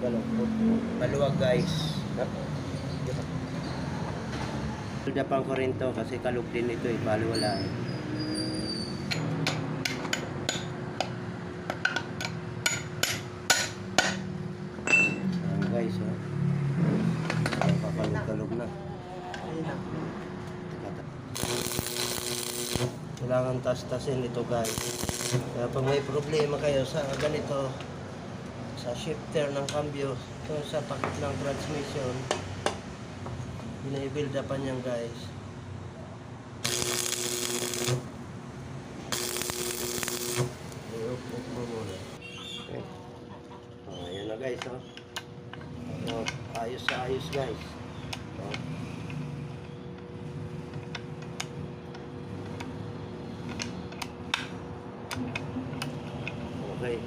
Maluwag guys. Suda pang korento kasi kalog din ito eh, bali wala eh. Ayan guys, oh. Kakalog-kalog na. Kailangan tas-tasin ito guys. Kaya pag may problema kayo sa ganito, sa shifter ng cambio, sa pakit ng transmission, bina-build upan yan guys. I-off mo muna. Okay. Ayan na guys, oh. Ayos sa ayos guys. Oh. Okay.